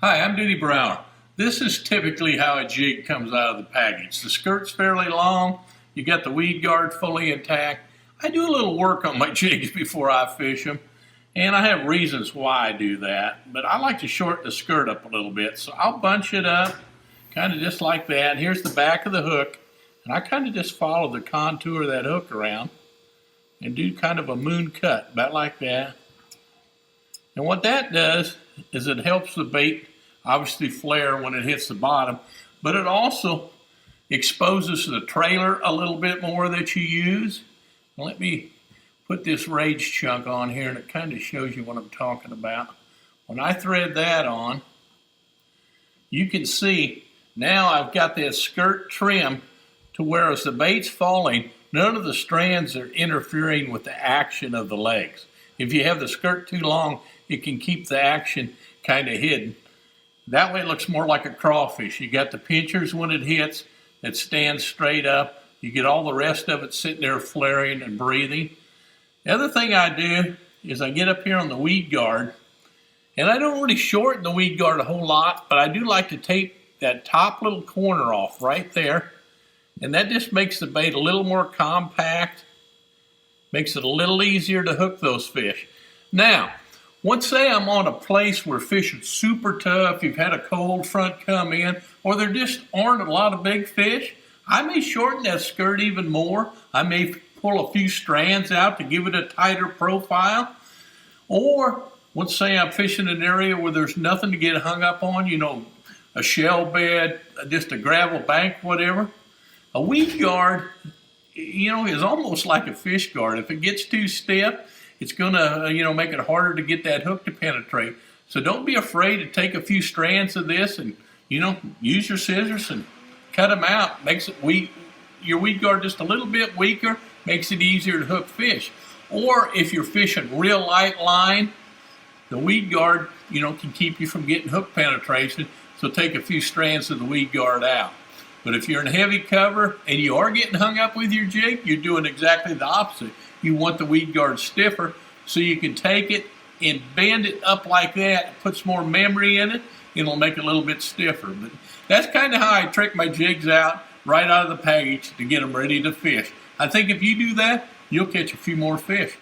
Hi, I'm Denny Brauer. This is typically how a jig comes out of the package. The skirt's fairly long, you got the weed guard fully intact. I do a little work on my jigs before I fish them, and I have reasons why I do that, but I like to shorten the skirt up a little bit. So I'll bunch it up, kind of just like that. Here's the back of the hook, and I kind of just follow the contour of that hook around and do kind of a moon cut, about like that. And what that does is it helps the bait obviously flare when it hits the bottom, but it also exposes the trailer a little bit more that you use. Let me put this rage chunk on here and it kind of shows you what I'm talking about. When I thread that on, you can see now I've got that skirt trim to where as the bait's falling, none of the strands are interfering with the action of the legs. If you have the skirt too long, it can keep the action kind of hidden. That way it looks more like a crawfish. You got the pinchers when it hits, it stands straight up. You get all the rest of it sitting there flaring and breathing. The other thing I do is I get up here on the weed guard, and I don't really shorten the weed guard a whole lot, but I do like to tape that top little corner off right there, and that just makes the bait a little more compact, makes it a little easier to hook those fish. Now, let's say I'm on a place where fish are super tough, you've had a cold front come in, or there just aren't a lot of big fish, I may shorten that skirt even more. I may pull a few strands out to give it a tighter profile. Or let's say I'm fishing an area where there's nothing to get hung up on, you know, a shell bed, just a gravel bank, whatever. A weed guard, you know, is almost like a fish guard. If it gets too stiff, it's gonna, make it harder to get that hook to penetrate. So don't be afraid to take a few strands of this and, use your scissors and cut them out. Makes it your weed guard just a little bit weaker, makes it easier to hook fish. Or if you're fishing real light line, the weed guard, can keep you from getting hook penetration. So take a few strands of the weed guard out. But if you're in heavy cover and you are getting hung up with your jig, you're doing exactly the opposite. You want the weed guard stiffer so you can take it and bend it up like that. It puts more memory in it. It'll make it a little bit stiffer. But that's kind of how I trick my jigs out right out of the package to get them ready to fish. I think if you do that, you'll catch a few more fish.